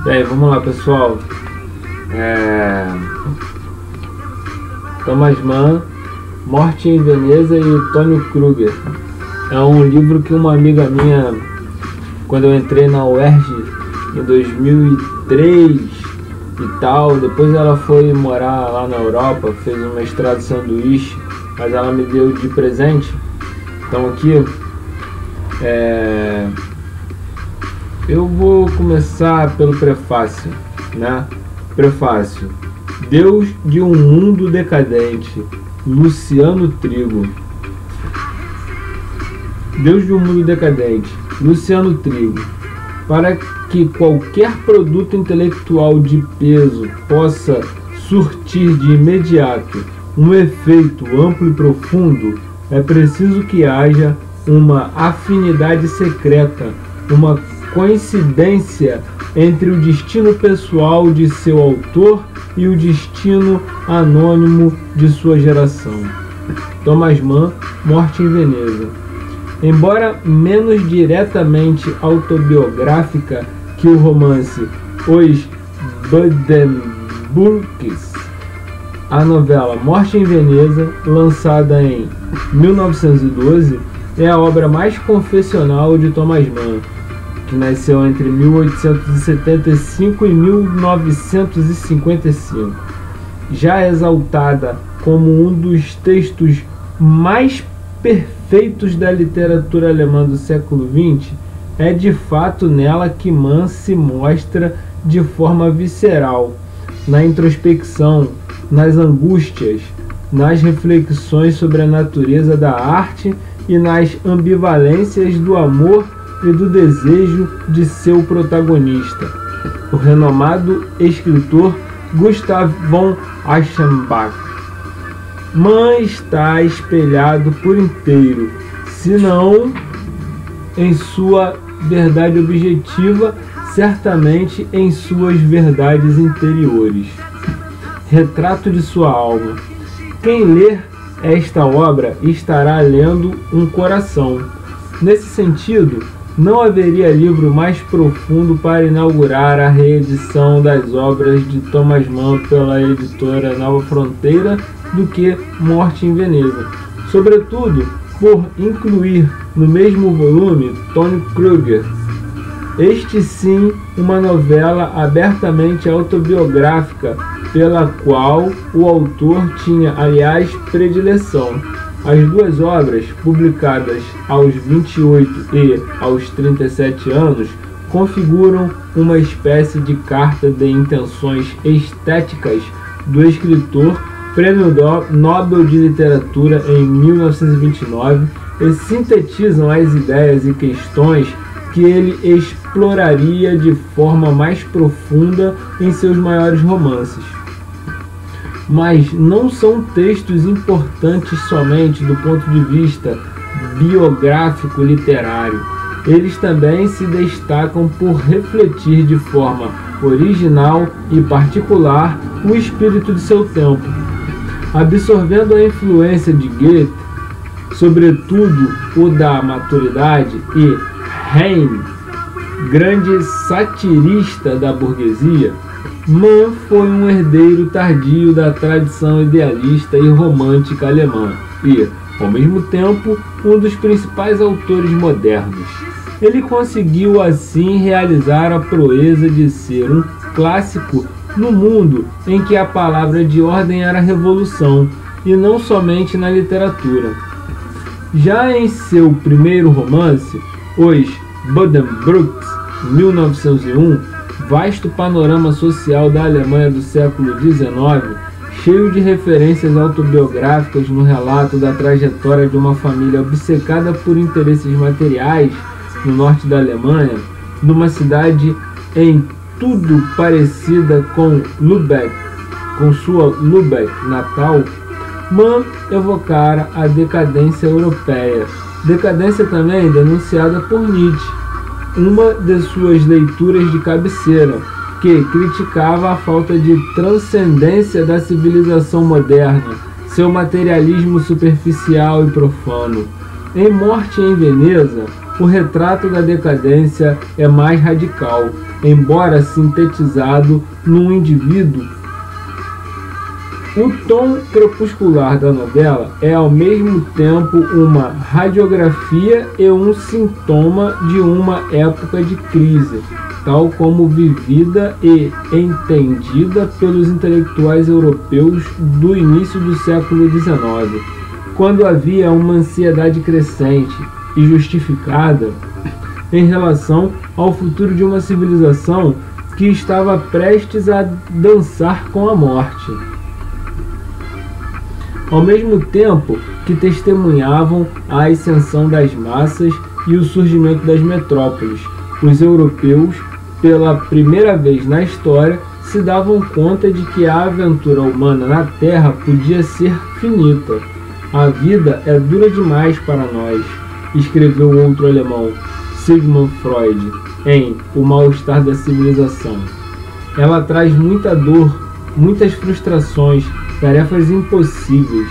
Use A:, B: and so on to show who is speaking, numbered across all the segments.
A: Bem, vamos lá, pessoal. Thomas Mann, Morte em Veneza e Tony Kruger. É um livro que uma amiga minha, quando eu entrei na UERJ em 2003 e tal, depois ela foi morar lá na Europa, fez um mestrado de sanduíche, mas ela me deu de presente. Então aqui eu vou começar pelo prefácio, né? Prefácio. Deus de um mundo decadente, Luciano Trigo. Deus de um mundo decadente, Luciano Trigo. Para que qualquer produto intelectual de peso possa surtir de imediato um efeito amplo e profundo, é preciso que haja uma afinidade secreta, uma coincidência entre o destino pessoal de seu autor e o destino anônimo de sua geração. Thomas Mann, Morte em Veneza. Embora menos diretamente autobiográfica que o romance Os Buddenbrooks, a novela Morte em Veneza, lançada em 1912, é a obra mais confessional de Thomas Mann, que nasceu entre 1875 e 1955. Já exaltada como um dos textos mais perfeitos da literatura alemã do século XX, é de fato nela que Mann se mostra de forma visceral, na introspecção, nas angústias, nas reflexões sobre a natureza da arte e nas ambivalências do amor e do desejo de seu protagonista, o renomado escritor Gustav von Eschenbach. Mann está espelhado por inteiro, se não em sua verdade objetiva, certamente em suas verdades interiores. Retrato de sua alma. Quem ler esta obra estará lendo um coração. Nesse sentido, não haveria livro mais profundo para inaugurar a reedição das obras de Thomas Mann pela editora Nova Fronteira do que Morte em Veneza, sobretudo por incluir no mesmo volume Tony Kruger. Este sim, uma novela abertamente autobiográfica, pela qual o autor tinha, aliás, predileção. As duas obras, publicadas aos 28 e aos 37 anos, configuram uma espécie de carta de intenções estéticas do escritor, Prêmio Nobel de Literatura em 1929, e sintetizam as ideias e questões que ele exploraria de forma mais profunda em seus maiores romances. Mas não são textos importantes somente do ponto de vista biográfico literário. Eles também se destacam por refletir de forma original e particular o espírito de seu tempo, absorvendo a influência de Goethe, sobretudo o da maturidade, e Heine, grande satirista da burguesia. Mann foi um herdeiro tardio da tradição idealista e romântica alemã e, ao mesmo tempo, um dos principais autores modernos. Ele conseguiu assim realizar a proeza de ser um clássico no mundo em que a palavra de ordem era revolução, e não somente na literatura. Já em seu primeiro romance, Os Buddenbrooks, 1901, vasto panorama social da Alemanha do século XIX, cheio de referências autobiográficas no relato da trajetória de uma família obcecada por interesses materiais no norte da Alemanha, numa cidade em tudo parecida com Lübeck, com sua Lübeck natal, Mann evocara a decadência europeia, decadência também denunciada por Nietzsche, uma de suas leituras de cabeceira, que criticava a falta de transcendência da civilização moderna, seu materialismo superficial e profano. Em Morte em Veneza, o retrato da decadência é mais radical, embora sintetizado num indivíduo. O tom crepuscular da novela é ao mesmo tempo uma radiografia e um sintoma de uma época de crise, tal como vivida e entendida pelos intelectuais europeus do início do século XIX, quando havia uma ansiedade crescente e justificada em relação ao futuro de uma civilização que estava prestes a dançar com a morte. Ao mesmo tempo que testemunhavam a ascensão das massas e o surgimento das metrópoles, os europeus, pela primeira vez na história, se davam conta de que a aventura humana na Terra podia ser finita. A vida é dura demais para nós, escreveu outro alemão, Sigmund Freud, em O Mal-Estar da Civilização. Ela traz muita dor, muitas frustrações, tarefas impossíveis.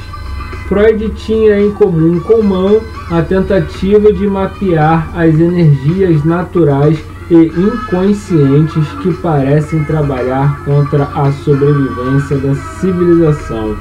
A: Freud tinha em comum com Mann a tentativa de mapear as energias naturais e inconscientes que parecem trabalhar contra a sobrevivência da civilização,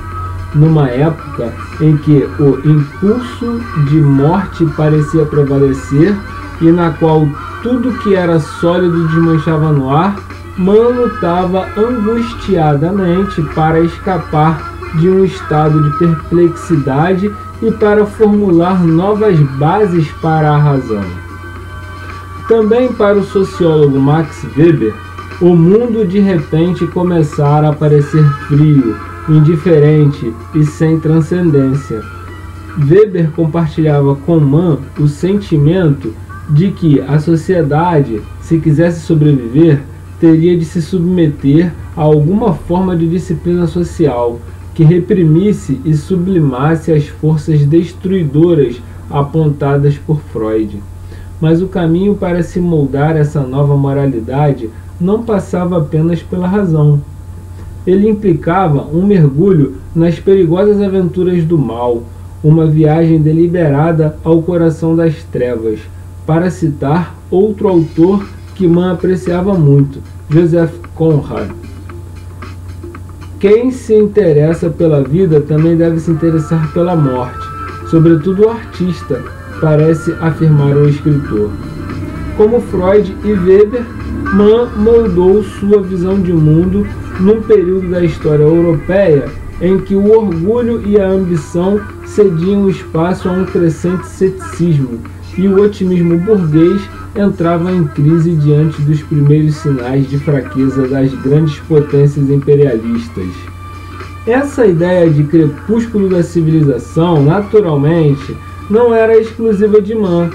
A: numa época em que o impulso de morte parecia prevalecer e na qual tudo que era sólido desmanchava no ar. Mann lutava angustiadamente para escapar de um estado de perplexidade e para formular novas bases para a razão. Também para o sociólogo Max Weber, o mundo de repente começara a parecer frio, indiferente e sem transcendência. Weber compartilhava com Mann o sentimento de que a sociedade, se quisesse sobreviver, teria de se submeter a alguma forma de disciplina social que reprimisse e sublimasse as forças destruidoras apontadas por Freud. Mas o caminho para se moldar essa nova moralidade não passava apenas pela razão. Ele implicava um mergulho nas perigosas aventuras do mal, uma viagem deliberada ao coração das trevas, para citar outro autor que Mann apreciava muito, Joseph Conrad. Quem se interessa pela vida também deve se interessar pela morte, sobretudo o artista, parece afirmar o escritor. Como Freud e Weber, Mann moldou sua visão de mundo num período da história europeia em que o orgulho e a ambição cediam espaço a um crescente ceticismo e o otimismo burguês entrava em crise diante dos primeiros sinais de fraqueza das grandes potências imperialistas. Essa ideia de crepúsculo da civilização, naturalmente, não era exclusiva de Mann.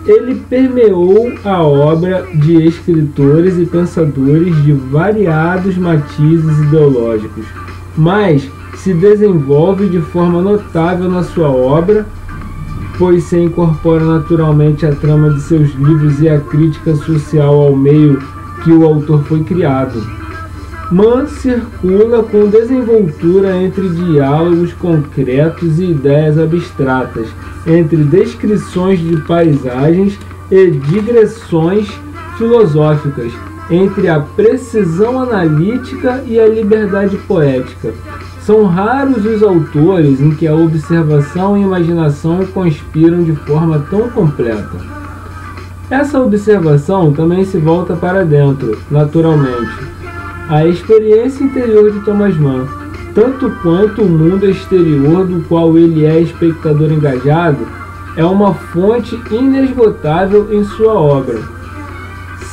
A: Ele permeou a obra de escritores e pensadores de variados matizes ideológicos, mas se desenvolve de forma notável na sua obra, pois se incorpora naturalmente à trama de seus livros e à crítica social ao meio que o autor foi criado. Mann circula com desenvoltura entre diálogos concretos e ideias abstratas, entre descrições de paisagens e digressões filosóficas, entre a precisão analítica e a liberdade poética. São raros os autores em que a observação e a imaginação conspiram de forma tão completa. Essa observação também se volta para dentro, naturalmente. A experiência interior de Thomas Mann, tanto quanto o mundo exterior do qual ele é espectador engajado, é uma fonte inesgotável em sua obra.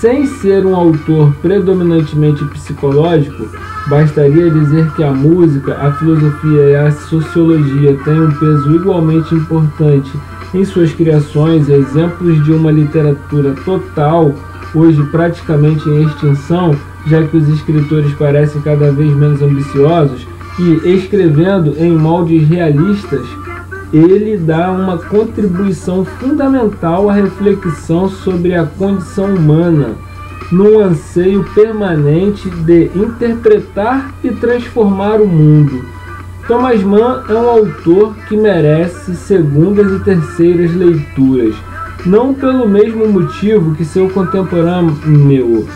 A: Sem ser um autor predominantemente psicológico, bastaria dizer que a música, a filosofia e a sociologia têm um peso igualmente importante em suas criações, exemplos de uma literatura total, hoje praticamente em extinção, já que os escritores parecem cada vez menos ambiciosos, e escrevendo em moldes realistas, ele dá uma contribuição fundamental à reflexão sobre a condição humana, num anseio permanente de interpretar e transformar o mundo. Thomas Mann é um autor que merece segundas e terceiras leituras, não pelo mesmo motivo que seu contemporâneo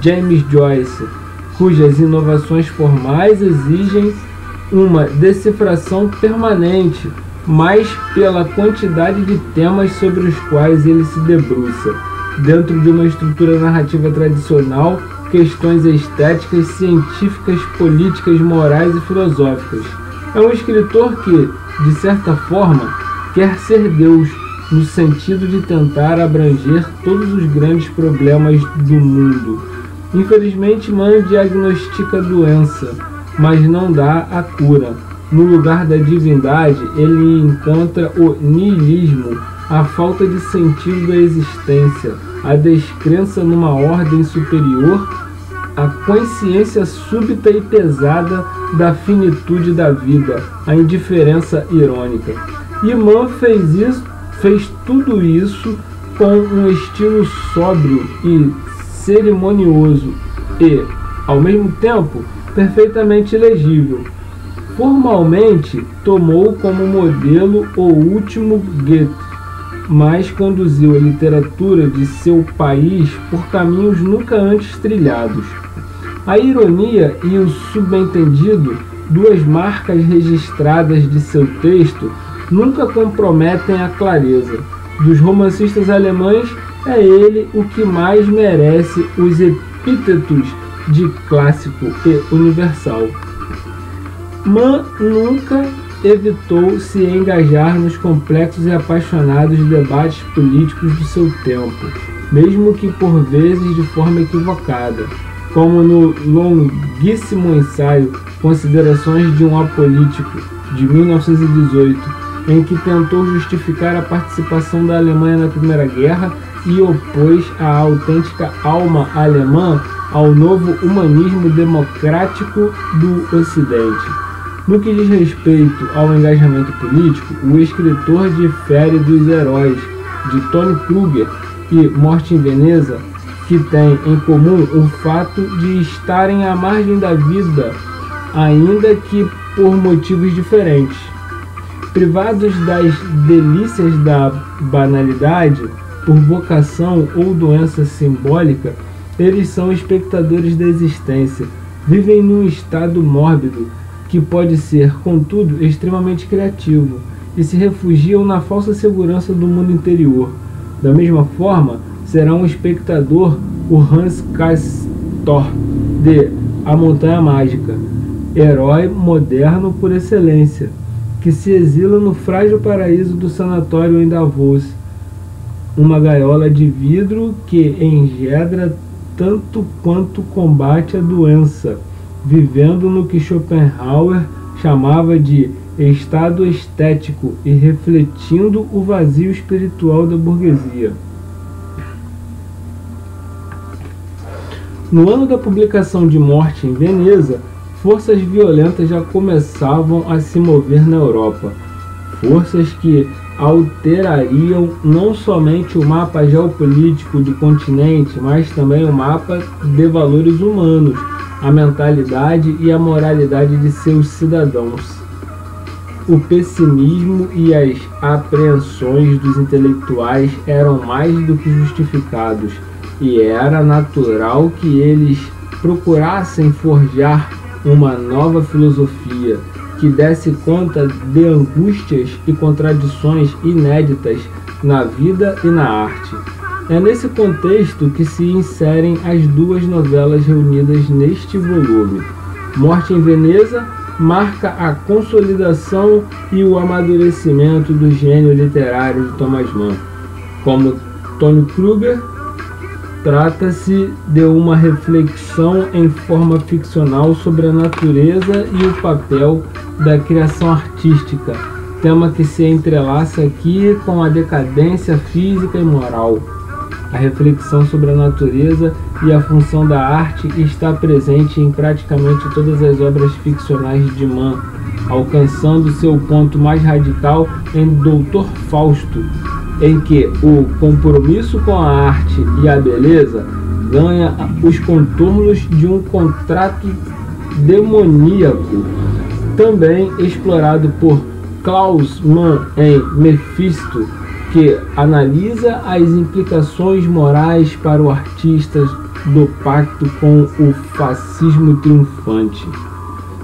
A: James Joyce, cujas inovações formais exigem uma decifração permanente, mas pela quantidade de temas sobre os quais ele se debruça, dentro de uma estrutura narrativa tradicional, questões estéticas, científicas, políticas, morais e filosóficas. É um escritor que, de certa forma, quer ser Deus, no sentido de tentar abranger todos os grandes problemas do mundo. Infelizmente, Mann diagnostica a doença, mas não dá a cura. No lugar da divindade, ele encontra o niilismo, a falta de sentido da existência, a descrença numa ordem superior, a consciência súbita e pesada da finitude da vida, a indiferença irônica. E Mann fez tudo isso com um estilo sóbrio e cerimonioso e, ao mesmo tempo, perfeitamente legível. Formalmente, tomou como modelo o último Goethe, mas conduziu a literatura de seu país por caminhos nunca antes trilhados. A ironia e o subentendido, duas marcas registradas de seu texto, nunca comprometem a clareza. Dos romancistas alemães, é ele o que mais merece os epítetos de clássico e universal. Mann nunca evitou se engajar nos complexos e apaixonados debates políticos do seu tempo, mesmo que por vezes de forma equivocada, como no longuíssimo ensaio Considerações de um Apolítico, de 1918, em que tentou justificar a participação da Alemanha na Primeira Guerra e opôs a autêntica alma alemã ao novo humanismo democrático do Ocidente. No que diz respeito ao engajamento político, o escritor difere dos Heróis, de Tony Kruger e Morte em Veneza, que têm em comum o fato de estarem à margem da vida, ainda que por motivos diferentes. Privados das delícias da banalidade, por vocação ou doença simbólica, eles são espectadores da existência, vivem num estado mórbido, que pode ser, contudo, extremamente criativo, e se refugiam na falsa segurança do mundo interior. Da mesma forma, será um espectador o Hans Castor de A Montanha Mágica, herói moderno por excelência, que se exila no frágil paraíso do sanatório em Davos, uma gaiola de vidro que engendra tanto quanto combate a doença, vivendo no que Schopenhauer chamava de estado estético e refletindo o vazio espiritual da burguesia. No ano da publicação de Morte em Veneza, forças violentas já começavam a se mover na Europa, forças que alterariam não somente o mapa geopolítico do continente, mas também o mapa de valores humanos, a mentalidade e a moralidade de seus cidadãos. O pessimismo e as apreensões dos intelectuais eram mais do que justificados, e era natural que eles procurassem forjar uma nova filosofia que desse conta de angústias e contradições inéditas na vida e na arte. É nesse contexto que se inserem as duas novelas reunidas neste volume. Morte em Veneza marca a consolidação e o amadurecimento do gênio literário de Thomas Mann. Como Tony Kruger, trata-se de uma reflexão em forma ficcional sobre a natureza e o papel da criação artística, tema que se entrelaça aqui com a decadência física e moral. A reflexão sobre a natureza e a função da arte está presente em praticamente todas as obras ficcionais de Mann, alcançando seu ponto mais radical em Doutor Fausto, em que o compromisso com a arte e a beleza ganha os contornos de um contrato demoníaco, também explorado por Klaus Mann em Mephisto, que analisa as implicações morais para o artista do pacto com o fascismo triunfante.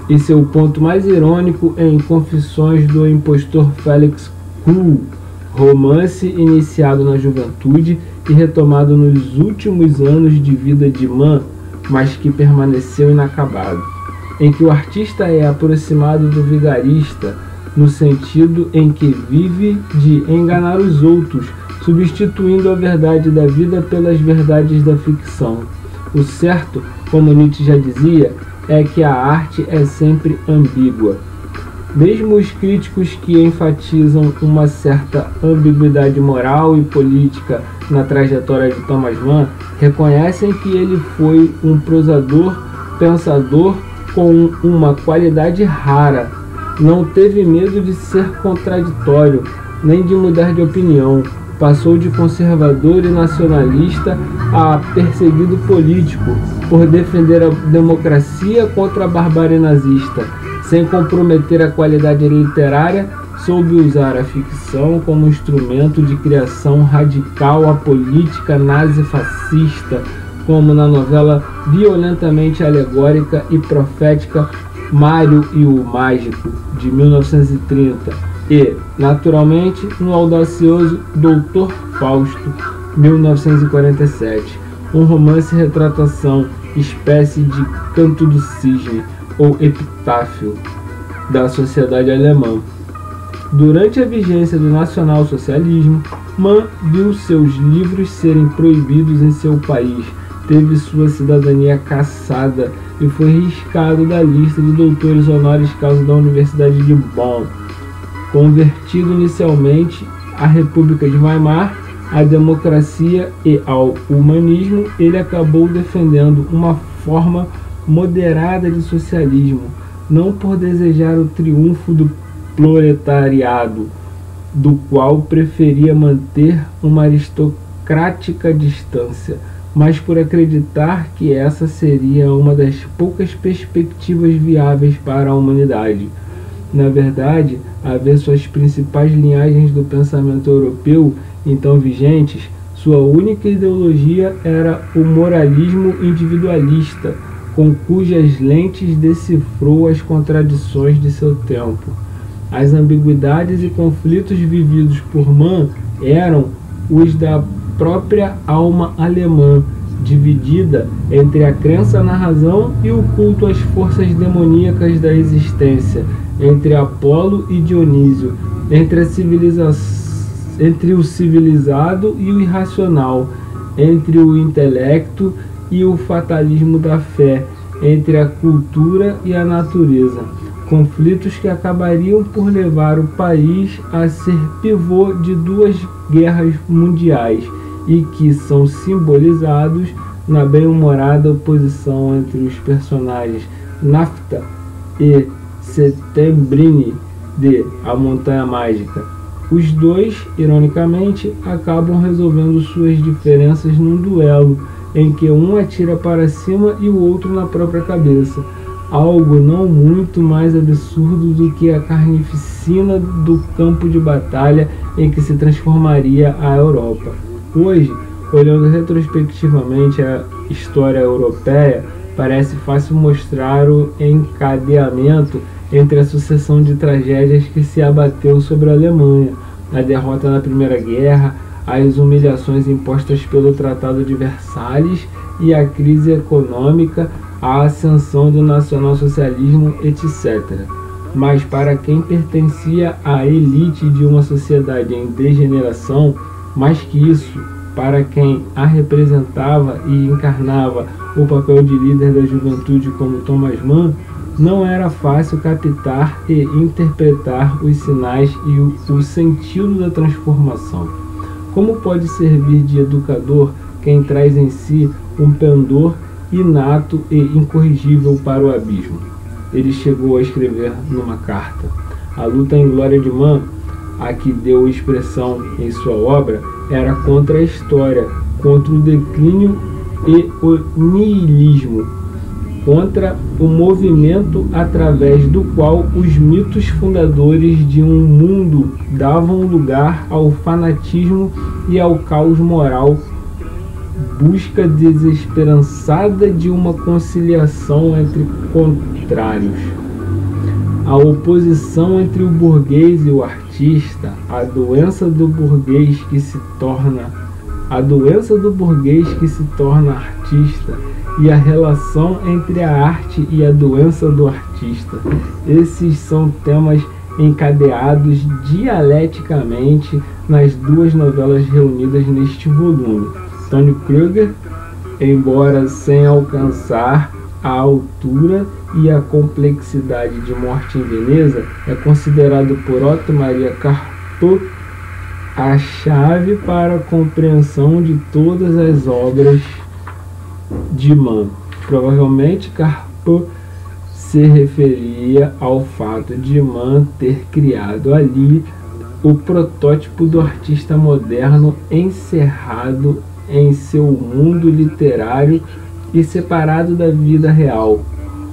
A: E seu ponto mais irônico em Confissões do Impostor Félix Krull, romance iniciado na juventude e retomado nos últimos anos de vida de Mann, mas que permaneceu inacabado, em que o artista é aproximado do vigarista no sentido em que vive de enganar os outros, substituindo a verdade da vida pelas verdades da ficção. O certo, como Nietzsche já dizia, é que a arte é sempre ambígua. Mesmo os críticos que enfatizam uma certa ambiguidade moral e política na trajetória de Thomas Mann reconhecem que ele foi um prosador, pensador com uma qualidade rara. Não teve medo de ser contraditório, nem de mudar de opinião. Passou de conservador e nacionalista a perseguido político por defender a democracia contra a barbárie nazista. Sem comprometer a qualidade literária, soube usar a ficção como instrumento de criação radical à política nazi-fascista, como na novela violentamente alegórica e profética Mário e o Mágico, de 1930, e, naturalmente, no audacioso Doutor Fausto, 1947, um romance-retratação, espécie de canto do cisne, ou epitáfio, da sociedade alemã. Durante a vigência do nacionalsocialismo, Mann viu seus livros serem proibidos em seu país, teve sua cidadania cassada e foi riscado da lista de doutores honoris causa da Universidade de Bonn. Convertido inicialmente à República de Weimar, à democracia e ao humanismo, ele acabou defendendo uma forma moderada de socialismo, não por desejar o triunfo do proletariado, do qual preferia manter uma aristocrática distância, mas por acreditar que essa seria uma das poucas perspectivas viáveis para a humanidade. Na verdade, a ver suas principais linhagens do pensamento europeu, então vigentes, sua única ideologia era o moralismo individualista, com cujas lentes decifrou as contradições de seu tempo. As ambiguidades e conflitos vividos por Mann eram os da própria alma alemã, dividida entre a crença na razão e o culto às forças demoníacas da existência, entre Apolo e Dionísio, entre o civilizado e o irracional, entre o intelecto e o fatalismo da fé, entre a cultura e a natureza. Conflitos que acabariam por levar o país a ser pivô de duas guerras mundiais e que são simbolizados na bem-humorada oposição entre os personagens Nafta e Settembrini de A Montanha Mágica. Os dois, ironicamente, acabam resolvendo suas diferenças num duelo, em que um atira para cima e o outro na própria cabeça. Algo não muito mais absurdo do que a carnificina do campo de batalha em que se transformaria a Europa. Hoje, olhando retrospectivamente a história europeia, parece fácil mostrar o encadeamento entre a sucessão de tragédias que se abateu sobre a Alemanha, a derrota na Primeira Guerra, as humilhações impostas pelo Tratado de Versalhes e a crise econômica, a ascensão do nacionalsocialismo, etc. Mas para quem pertencia à elite de uma sociedade em degeneração, mais que isso, para quem a representava e encarnava o papel de líder da juventude como Thomas Mann, não era fácil captar e interpretar os sinais e o sentido da transformação. Como pode servir de educador quem traz em si um pendor inato e incorrigível para o abismo? Ele chegou a escrever numa carta. A luta em glória de Mann, a que deu expressão em sua obra, era contra a história, contra o declínio e o niilismo. contra o movimento através do qual os mitos fundadores de um mundo davam lugar ao fanatismo e ao caos moral, busca desesperançada de uma conciliação entre contrários. A oposição entre o burguês e o artista, a doença do burguês que se torna artista, e a relação entre a arte e a doença do artista. Esses são temas encadeados dialeticamente nas duas novelas reunidas neste volume. Tony Kruger, embora sem alcançar a altura e a complexidade de Morte em Veneza, é considerado por Otto Maria Carpeaux a chave para a compreensão de todas as obras de Mann. Provavelmente Carpeaux se referia ao fato de Mann ter criado ali o protótipo do artista moderno encerrado em seu mundo literário e separado da vida real,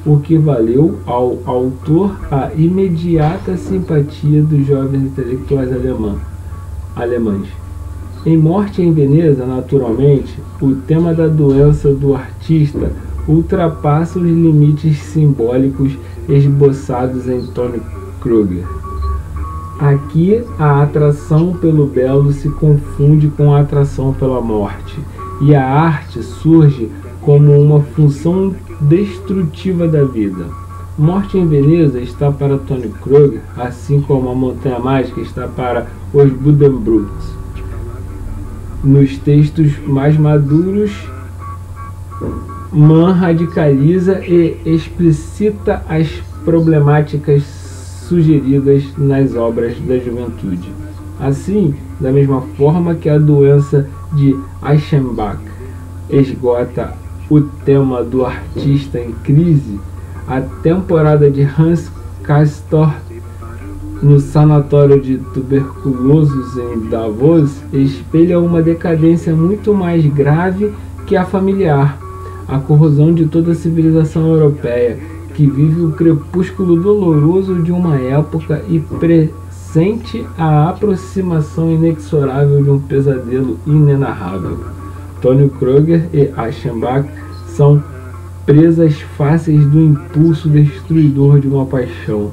A: o que valeu ao autor a imediata simpatia dos jovens intelectuais alemães. Em Morte em Veneza, naturalmente, o tema da doença do artista ultrapassa os limites simbólicos esboçados em Tony Kruger. Aqui, a atração pelo belo se confunde com a atração pela morte, e a arte surge como uma função destrutiva da vida. Morte em Veneza está para Tony Kruger, assim como a Montanha Mágica está para os Buddenbrooks. Nos textos mais maduros, Mann radicaliza e explicita as problemáticas sugeridas nas obras da juventude. Assim, da mesma forma que a doença de Eichenbach esgota o tema do artista em crise, a temporada de Hans Castorp no sanatório de tuberculosos em Davos espelha uma decadência muito mais grave que a familiar, a corrosão de toda a civilização europeia, que vive o crepúsculo doloroso de uma época e pressente a aproximação inexorável de um pesadelo inenarrável. Tony Kruger e Eichenbach são presas fáceis do impulso destruidor de uma paixão.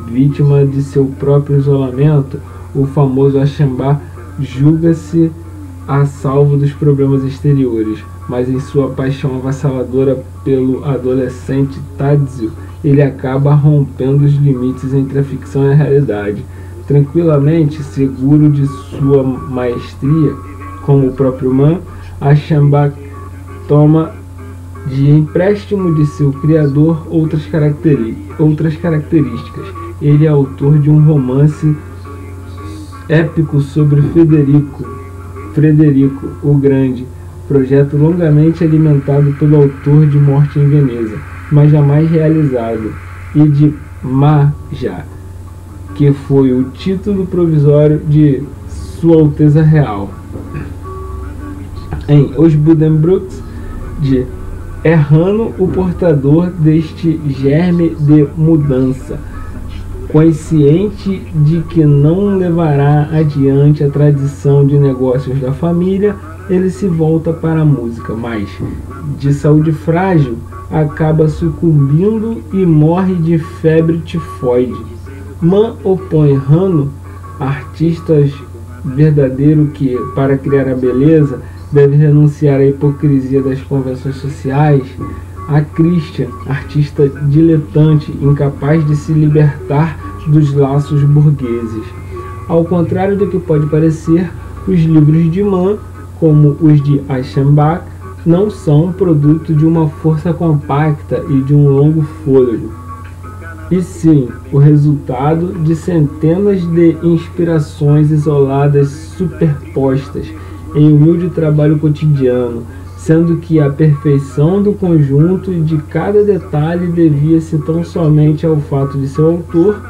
A: Vítima de seu próprio isolamento, o famoso Eichenbach julga-se a salvo dos problemas exteriores, mas em sua paixão avassaladora pelo adolescente Tadzio, ele acaba rompendo os limites entre a ficção e a realidade. Tranquilamente seguro de sua maestria, como o próprio Mann, Eichenbach toma de empréstimo de seu criador outras características. Ele é autor de um romance épico sobre Frederico o Grande, projeto longamente alimentado pelo autor de Morte em Veneza, mas jamais realizado, e de Maja, que foi o título provisório de Sua Alteza Real. Em Os Buddenbrooks, de Errano, o portador deste germe de mudança, consciente de que não levará adiante a tradição de negócios da família, ele se volta para a música, mas, de saúde frágil, acaba sucumbindo e morre de febre tifoide. Mann opõe Errano, artista verdadeiro que, para criar a beleza, deve renunciar à hipocrisia das convenções sociais, a Christian, artista diletante, incapaz de se libertar dos laços burgueses. Ao contrário do que pode parecer, os livros de Mann, como os de Eichenbach, não são produto de uma força compacta e de um longo fôlego, e sim o resultado de centenas de inspirações isoladas superpostas em humilde trabalho cotidiano, sendo que a perfeição do conjunto e de cada detalhe devia-se tão somente ao fato de seu autor,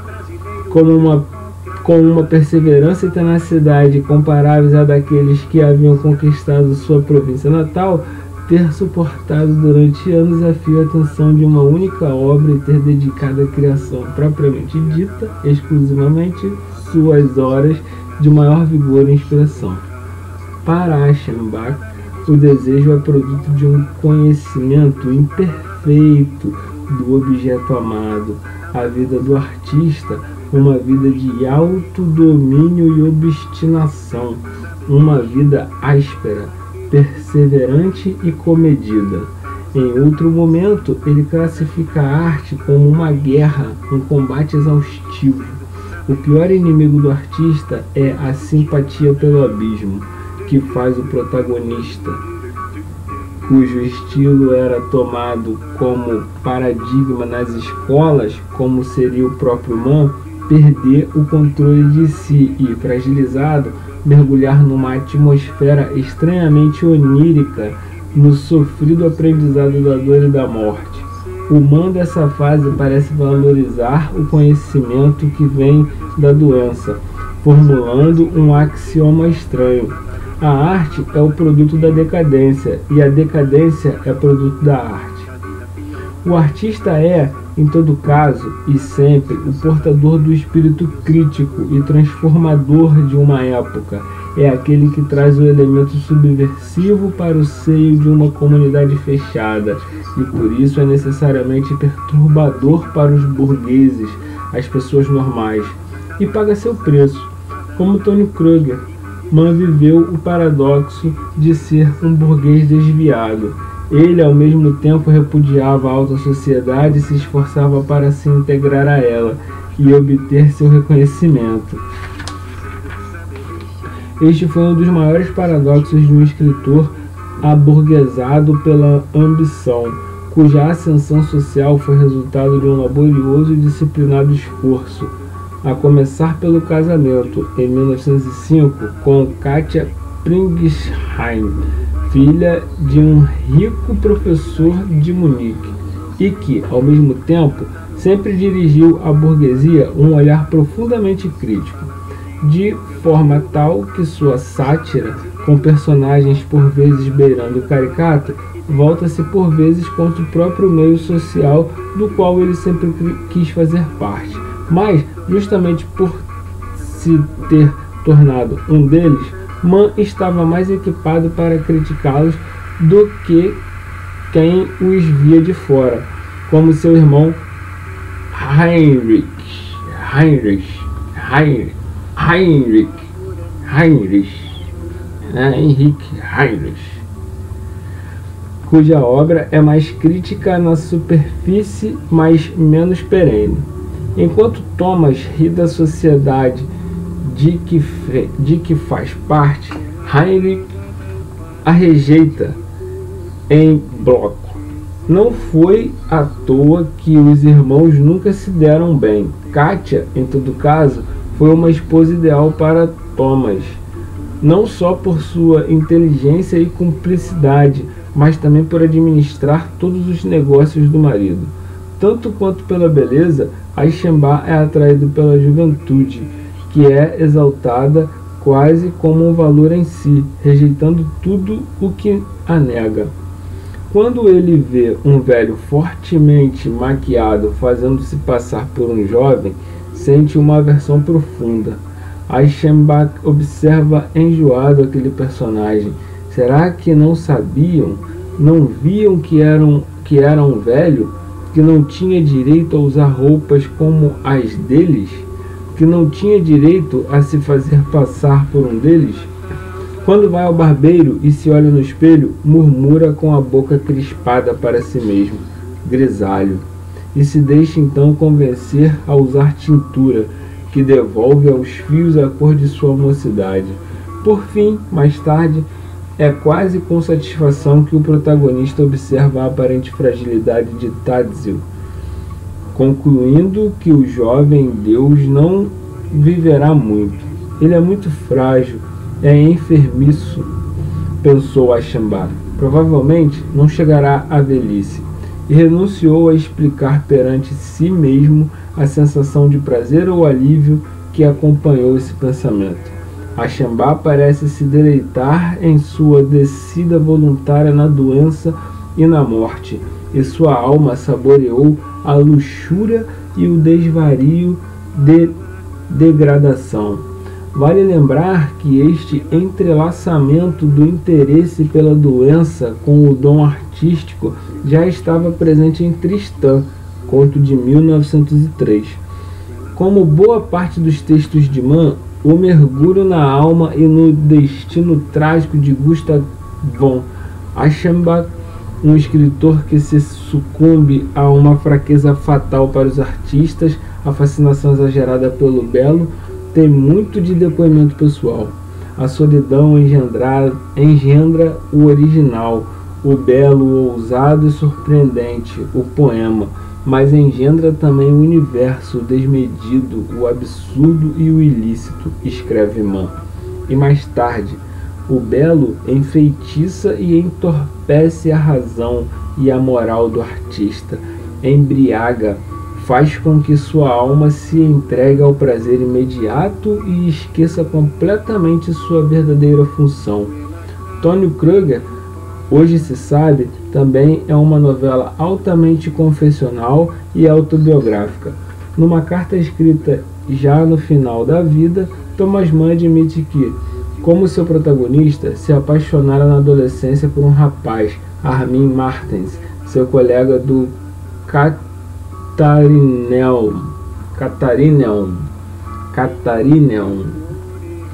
A: com uma perseverança e tenacidade comparáveis à daqueles que haviam conquistado sua província natal, ter suportado durante anos a fio a atenção de uma única obra e ter dedicado à criação propriamente dita, exclusivamente suas horas de maior vigor e inspiração. Para Aschenbach, o desejo é produto de um conhecimento imperfeito do objeto amado. A vida do artista, uma vida de autodomínio e obstinação, uma vida áspera, perseverante e comedida. Em outro momento, ele classifica a arte como uma guerra, um combate exaustivo. O pior inimigo do artista é a simpatia pelo abismo, que faz o protagonista, cujo estilo era tomado como paradigma nas escolas, como seria o próprio Mann, perder o controle de si e, fragilizado, mergulhar numa atmosfera estranhamente onírica, no sofrido aprendizado da dor e da morte. O Mann dessa fase parece valorizar o conhecimento que vem da doença, formulando um axioma estranho. A arte é o produto da decadência, e a decadência é produto da arte. O artista é, em todo caso e sempre, o portador do espírito crítico e transformador de uma época. É aquele que traz o elemento subversivo para o seio de uma comunidade fechada, e por isso é necessariamente perturbador para os burgueses, as pessoas normais, e paga seu preço. Como Tony Kruger, Mann viveu o paradoxo de ser um burguês desviado. Ele, ao mesmo tempo, repudiava a alta sociedade e se esforçava para se integrar a ela e obter seu reconhecimento. Este foi um dos maiores paradoxos de um escritor aburguesado pela ambição, cuja ascensão social foi resultado de um laborioso e disciplinado esforço, a começar pelo casamento, em 1905, com Katia Pringsheim, filha de um rico professor de Munique, e que, ao mesmo tempo, sempre dirigiu à burguesia um olhar profundamente crítico, de forma tal que sua sátira, com personagens por vezes beirando o caricato, volta-se por vezes contra o próprio meio social do qual ele sempre quis fazer parte. Mas, justamente por se ter tornado um deles, Mann estava mais equipado para criticá-los do que quem os via de fora, como seu irmão Heinrich, cuja obra é mais crítica na superfície, mas menos perene. Enquanto Thomas ri da sociedade de que faz parte, Heinrich a rejeita em bloco. Não foi à toa que os irmãos nunca se deram bem. Katia, em todo caso, foi uma esposa ideal para Thomas, não só por sua inteligência e cumplicidade, mas também por administrar todos os negócios do marido. Tanto quanto pela beleza, Aschenbach é atraído pela juventude, que é exaltada quase como um valor em si, rejeitando tudo o que a nega. Quando ele vê um velho fortemente maquiado fazendo-se passar por um jovem, sente uma aversão profunda. Aschenbach observa enjoado aquele personagem. Será que não sabiam, não viam que era um velho, que não tinha direito a usar roupas como as deles, que não tinha direito a se fazer passar por um deles? Quando vai ao barbeiro e se olha no espelho, murmura com a boca crispada para si mesmo, grisalho, e se deixa então convencer a usar tintura, que devolve aos fios a cor de sua mocidade. Por fim, mais tarde, é quase com satisfação que o protagonista observa a aparente fragilidade de Tatsil, concluindo que o jovem Deus não viverá muito. Ele é muito frágil, é enfermiço, pensou Aschenbach. Provavelmente não chegará à velhice, e renunciou a explicar perante si mesmo a sensação de prazer ou alívio que acompanhou esse pensamento. Achenbach parece se deleitar em sua descida voluntária na doença e na morte, e sua alma saboreou a luxúria e o desvario de degradação. Vale lembrar que este entrelaçamento do interesse pela doença com o dom artístico já estava presente em Tristan, conto de 1903. Como boa parte dos textos de Mann, o mergulho na alma e no destino trágico de Gustav von Achenbach, um escritor que se sucumbe a uma fraqueza fatal para os artistas, a fascinação exagerada pelo belo, tem muito de depoimento pessoal. A solidão engendra o original, o belo, o ousado e surpreendente, o poema, mas engendra também o universo, o desmedido, o absurdo e o ilícito, escreve Mann. E mais tarde, o belo enfeitiça e entorpece a razão e a moral do artista, embriaga, faz com que sua alma se entregue ao prazer imediato e esqueça completamente sua verdadeira função. Tônio Krüger, Hoje se Sabe, também é uma novela altamente confessional e autobiográfica. Numa carta escrita já no final da vida, Thomas Mann admite que, como seu protagonista, se apaixonara na adolescência por um rapaz, Armin Martens, seu colega do Catarineum,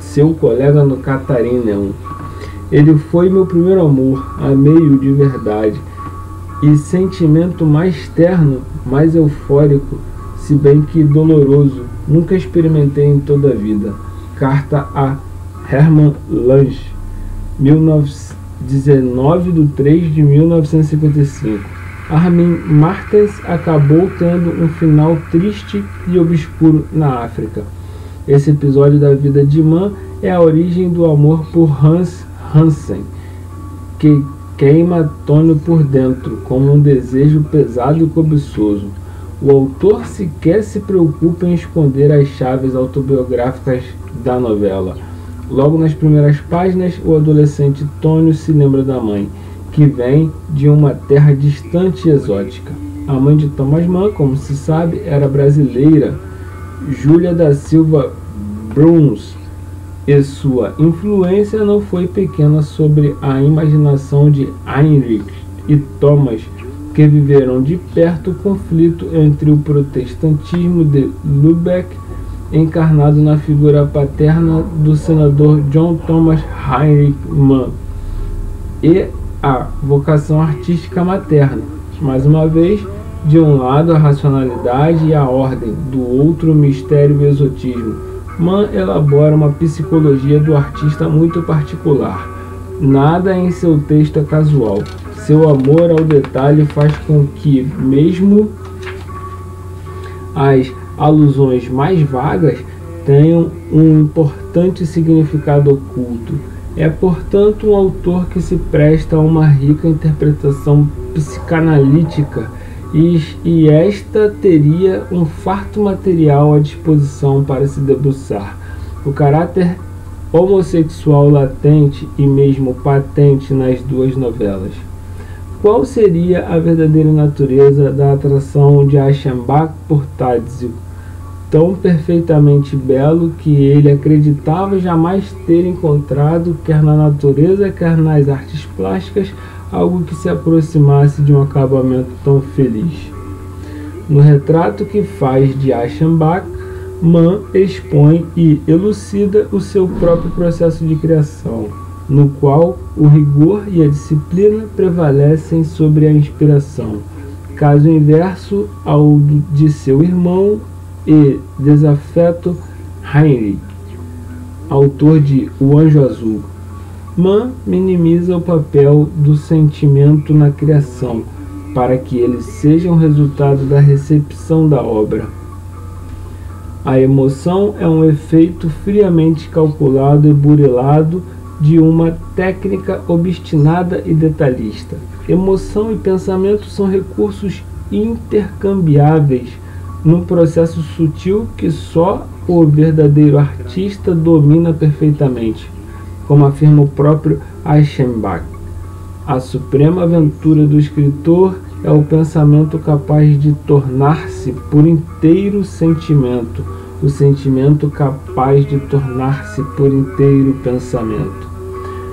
A: seu colega no Catarineum. Ele foi meu primeiro amor, amei-o de verdade, e sentimento mais terno, mais eufórico, se bem que doloroso, nunca experimentei em toda a vida. Carta a Hermann Lange, 19/3/1955. Armin Martens acabou tendo um final triste e obscuro na África. Esse episódio da vida de Mann é a origem do amor por Hans Hansen, que queima Tônio por dentro como um desejo pesado e cobiçoso. O autor sequer se preocupa em esconder as chaves autobiográficas da novela. Logo nas primeiras páginas, o adolescente Tônio se lembra da mãe, que vem de uma terra distante e exótica. A mãe de Thomas Mann, como se sabe, era brasileira, Júlia da Silva Bruns, e sua influência não foi pequena sobre a imaginação de Heinrich e Thomas, que viveram de perto o conflito entre o protestantismo de Lübeck, encarnado na figura paterna do senador John Thomas Heinrich Mann, e a vocação artística materna. Mais uma vez, de um lado a racionalidade e a ordem, do outro o mistério e o exotismo. Mann elabora uma psicologia do artista muito particular. Nada em seu texto é casual. Seu amor ao detalhe faz com que, mesmo as alusões mais vagas, tenham um importante significado oculto. É, portanto, um autor que se presta a uma rica interpretação psicanalítica, e esta teria um farto material à disposição para se debruçar. O caráter homossexual latente e mesmo patente nas duas novelas. Qual seria a verdadeira natureza da atração de Achenbach por Tadzio, tão perfeitamente belo que ele acreditava jamais ter encontrado, quer na natureza, quer nas artes plásticas, algo que se aproximasse de um acabamento tão feliz? No retrato que faz de Achenbach, Mann expõe e elucida o seu próprio processo de criação, no qual o rigor e a disciplina prevalecem sobre a inspiração, caso inverso ao de seu irmão e desafeto Heinrich, autor de O Anjo Azul. Mann minimiza o papel do sentimento na criação, para que ele seja um resultado da recepção da obra. A emoção é um efeito friamente calculado e burilado de uma técnica obstinada e detalhista. Emoção e pensamento são recursos intercambiáveis num processo sutil que só o verdadeiro artista domina perfeitamente, como afirma o próprio Eichenbach. A suprema aventura do escritor é o pensamento capaz de tornar-se por inteiro sentimento, o sentimento capaz de tornar-se por inteiro pensamento.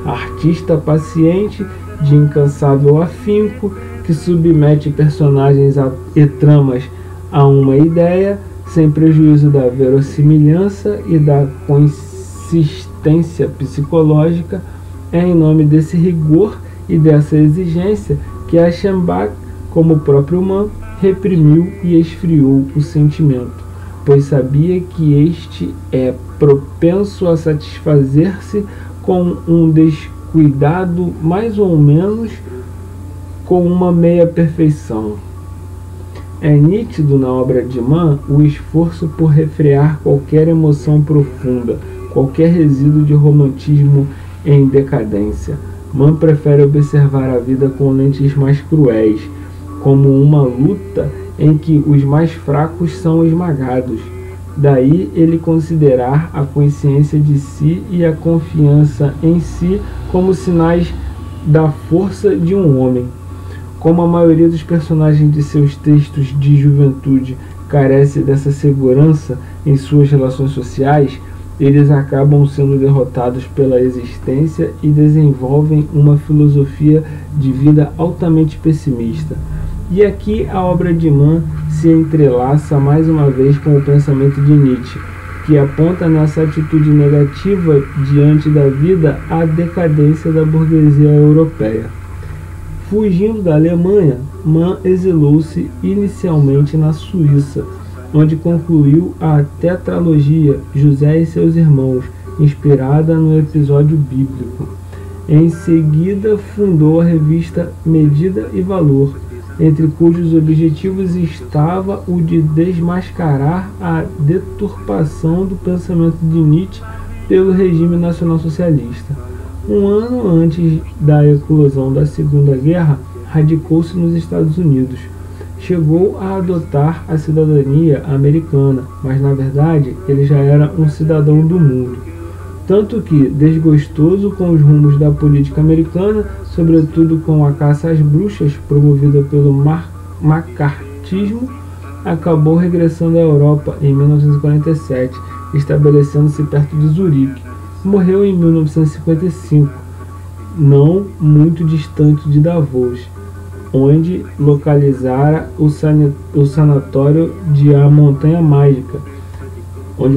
A: Artista paciente, de incansável afinco, que submete personagens e tramas a uma ideia, sem prejuízo da verossimilhança e da consistência psicológica, é em nome desse rigor e dessa exigência que Eichenbach, como o próprio Mann, reprimiu e esfriou o sentimento, pois sabia que este é propenso a satisfazer-se com um descuidado mais ou menos com uma meia perfeição. É nítido na obra de Mann o esforço por refrear qualquer emoção profunda, qualquer resíduo de romantismo em decadência. Mann prefere observar a vida com lentes mais cruéis, como uma luta em que os mais fracos são esmagados. Daí ele considerar a consciência de si e a confiança em si como sinais da força de um homem. Como a maioria dos personagens de seus textos de juventude carece dessa segurança em suas relações sociais, eles acabam sendo derrotados pela existência e desenvolvem uma filosofia de vida altamente pessimista. E aqui a obra de Mann se entrelaça mais uma vez com o pensamento de Nietzsche, que aponta nessa atitude negativa diante da vida a decadência da burguesia europeia. Fugindo da Alemanha, Mann exilou-se inicialmente na Suíça, onde concluiu a tetralogia José e seus Irmãos, inspirada no episódio bíblico. Em seguida, fundou a revista Medida e Valor, entre cujos objetivos estava o de desmascarar a deturpação do pensamento de Nietzsche pelo regime nacionalsocialista. Um ano antes da eclosão da Segunda Guerra, radicou-se nos Estados Unidos. Chegou a adotar a cidadania americana, mas na verdade ele já era um cidadão do mundo. Tanto que, desgostoso com os rumos da política americana, sobretudo com a caça às bruxas promovida pelo macartismo, acabou regressando à Europa em 1947, estabelecendo-se perto de Zurique. Morreu em 1955, não muito distante de Davos, onde localizara o sanatório de A Montanha Mágica, o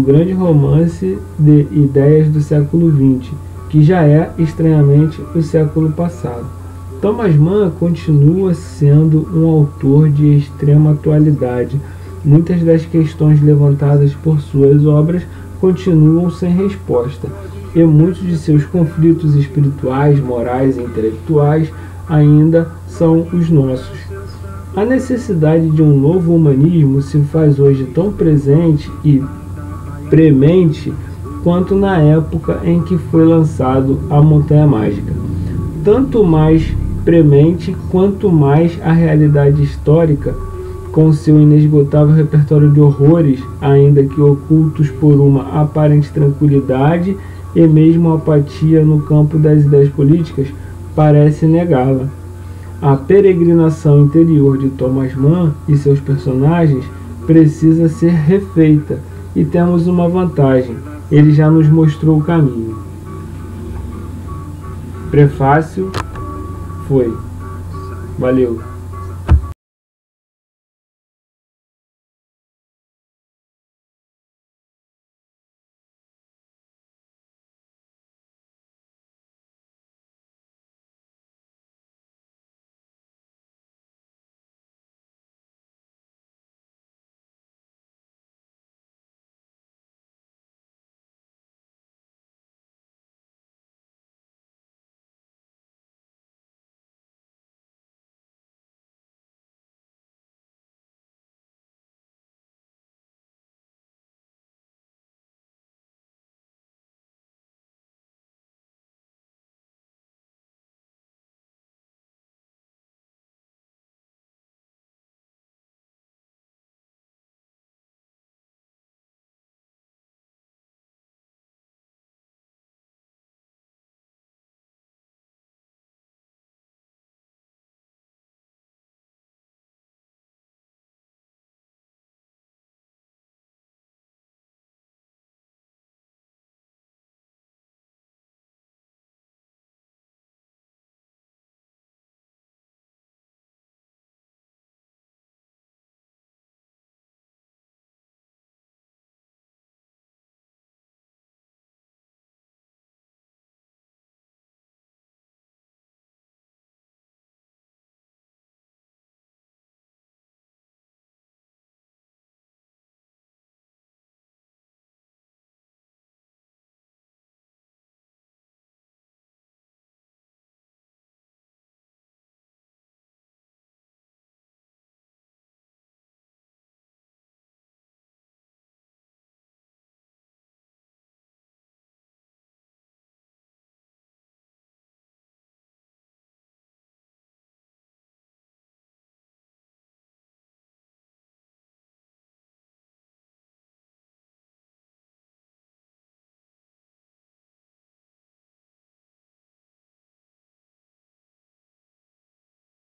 A: grande romance de ideias do século XX, que já é, estranhamente, o século passado. Thomas Mann continua sendo um autor de extrema atualidade. Muitas das questões levantadas por suas obras continuam sem resposta, e muitos de seus conflitos espirituais, morais e intelectuais ainda são os nossos. A necessidade de um novo humanismo se faz hoje tão presente e premente quanto na época em que foi lançado A Montanha Mágica. Tanto mais premente quanto mais a realidade histórica, com seu inesgotável repertório de horrores, ainda que ocultos por uma aparente tranquilidade e mesmo apatia no campo das ideias políticas, parece negá-la. A peregrinação interior de Thomas Mann e seus personagens precisa ser refeita, e temos uma vantagem: ele já nos mostrou o caminho. Prefácio foi. Valeu.